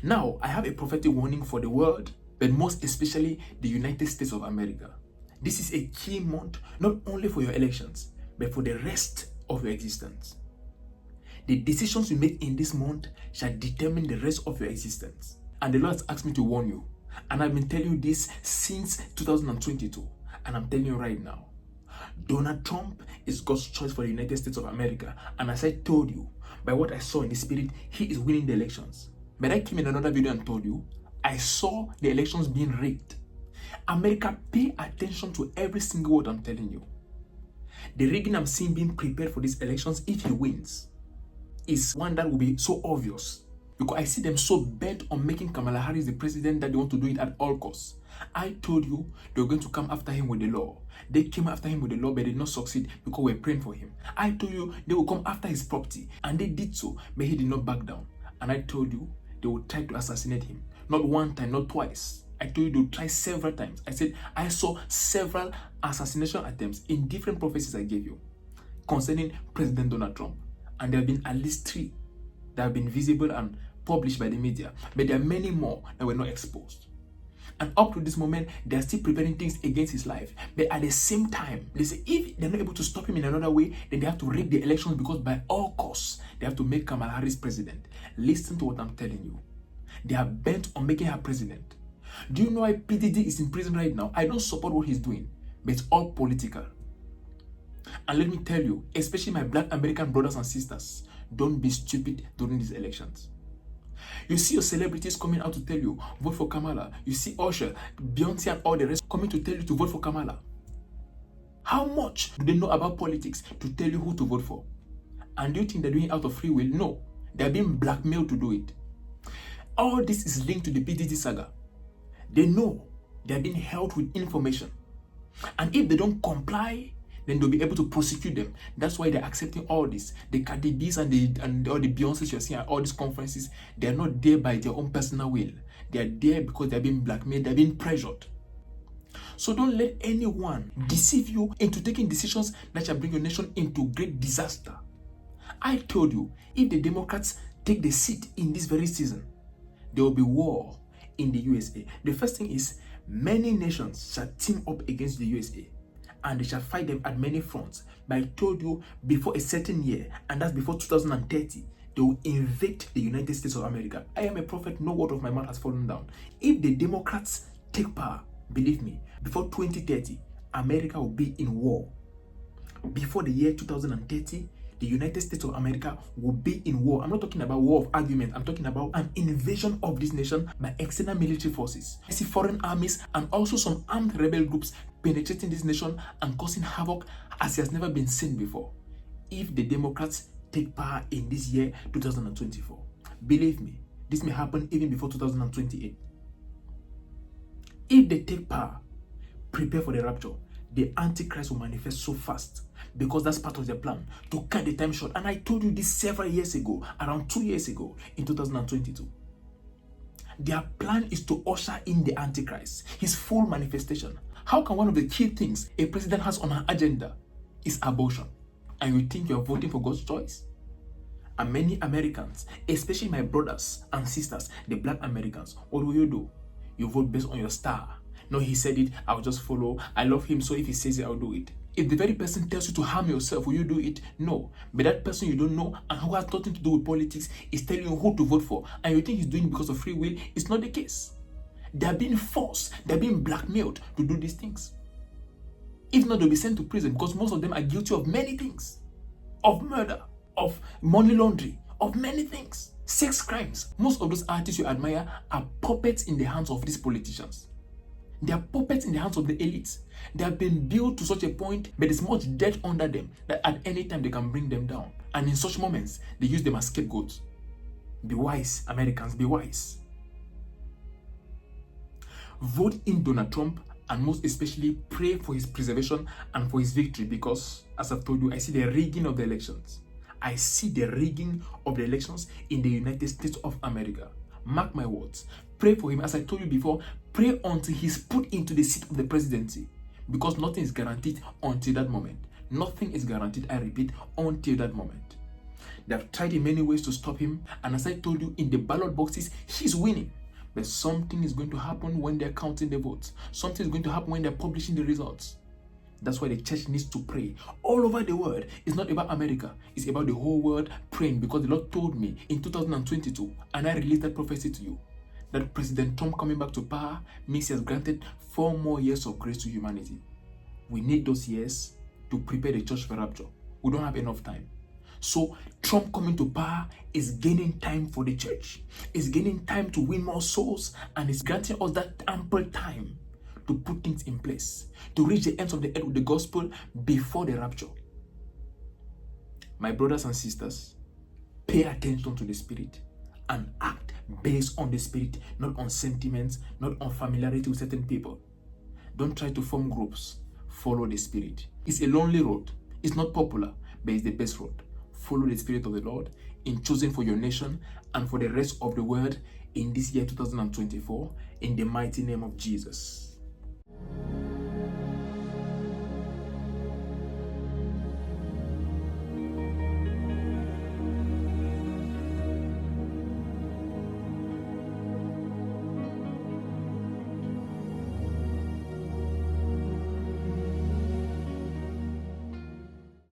Now, I have a prophetic warning for the world, but most especially the United States of America. This is a key month, not only for your elections, but for the rest of your existence. The decisions you make in this month shall determine the rest of your existence. And the Lord has asked me to warn you. And I've been telling you this since 2022. And I'm telling you right now. Donald Trump is God's choice for the United States of America. And as I told you, by what I saw in the spirit, he is winning the elections. But I came in another video and told you, I saw the elections being rigged. America, pay attention to every single word I'm telling you. The rigging I'm seeing being prepared for these elections, if he wins, is one that will be so obvious. Because I see them so bent on making Kamala Harris the president that they want to do it at all costs. I told you they were going to come after him with the law. They came after him with the law, but did not succeed because we're praying for him. I told you they will come after his property, and they did so, but he did not back down. And I told you they would try to assassinate him. Not one time, not twice. I told you they would try several times. I said I saw several assassination attempts in different prophecies I gave you concerning President Donald Trump. And there have been at least 3 that have been visible and published by the media. But there are many more that were not exposed. And up to this moment, they are still preparing things against his life. But at the same time, they say if they're not able to stop him in another way, then they have to rig the elections because by all costs, they have to make Kamala Harris president. Listen to what I'm telling you. They are bent on making her president. Do you know why PDD is in prison right now? I don't support what he's doing, but it's all political. And let me tell you, especially my black American brothers and sisters, don't be stupid during these elections. You see your celebrities coming out to tell you, vote for Kamala. You see Usher, Beyonce and all the rest coming to tell you to vote for Kamala. How much do they know about politics to tell you who to vote for? And do you think they're doing it out of free will? No. They're being blackmailed to do it. All this is linked to the PDD saga. They know they're being held with information. And if they don't comply, then they'll be able to prosecute them. That's why they're accepting all this. The Cardi B's and all the Beyoncé's you're seeing at all these conferences, they're not there by their own personal will. They're there because they're being blackmailed, they're being pressured. So don't let anyone deceive you into taking decisions that shall bring your nation into great disaster. I told you, if the Democrats take the seat in this very season, there will be war in the USA. The first thing is, many nations shall team up against the USA. And they shall fight them at many fronts. But I told you, before a certain year, and that's before 2030, they will invade the United States of America. I am a prophet, no word of my mouth has fallen down. If the Democrats take power, believe me, before 2030, America will be in war. Before the year 2030, the United States of America will be in war. I'm not talking about war of argument. I'm talking about an invasion of this nation by external military forces. I see foreign armies and also some armed rebel groups penetrating this nation and causing havoc as it has never been seen before. If the Democrats take power in this year, 2024, believe me, this may happen even before 2028. If they take power, prepare for the rapture. The Antichrist will manifest so fast because that's part of their plan to cut the time short. And I told you this several years ago, around 2 years ago in 2022. Their plan is to usher in the Antichrist, his full manifestation. How can one of the key things a president has on her agenda is abortion? And you think you're voting for God's choice? And many Americans, especially my brothers and sisters, the black Americans, what do? You vote based on your star. No, he said it, I'll just follow. I love him, so if he says it, I'll do it. If the very person tells you to harm yourself, will you do it? No. But that person you don't know and who has nothing to do with politics is telling you who to vote for, and you think he's doing it because of free will. It's not the case. They're being forced, they're being blackmailed to do these things. If not, they'll be sent to prison because most of them are guilty of many things. Of murder, of money laundering, of many things. Sex crimes. Most of those artists you admire are puppets in the hands of these politicians. They are puppets in the hands of the elites. They have been built to such a point, but there's much debt under them that at any time they can bring them down. And in such moments, they use them as scapegoats. Be wise, Americans, be wise. Vote in Donald Trump, and most especially pray for his preservation and for his victory, because, as I've told you, I see the rigging of the elections. I see the rigging of the elections in the United States of America. Mark my words. Pray for him. As I told you before, pray until he's put into the seat of the presidency, because nothing is guaranteed until that moment. Nothing is guaranteed, I repeat, until that moment. They have tried in many ways to stop him, and as I told you, in the ballot boxes, he's winning. But something is going to happen when they're counting the votes. Something is going to happen when they're publishing the results. That's why the church needs to pray all over the world. It's not about America. It's about the whole world praying, because the Lord told me in 2022, and I released that prophecy to you, that President Trump coming back to power means he has granted 4 more years of grace to humanity. We need those years to prepare the church for rapture. We don't have enough time. So Trump coming to power is gaining time for the church. It's gaining time to win more souls, and it's granting us that ample time to put things in place, to reach the ends of the earth with the gospel before the rapture. My brothers and sisters, pay attention to the Spirit and act based on the Spirit, not on sentiments, not on familiarity with certain people. Don't try to form groups. Follow the Spirit. It's a lonely road. It's not popular, but it's the best road. Follow the Spirit of the Lord in choosing for your nation and for the rest of the world in this year 2024, in the mighty name of Jesus.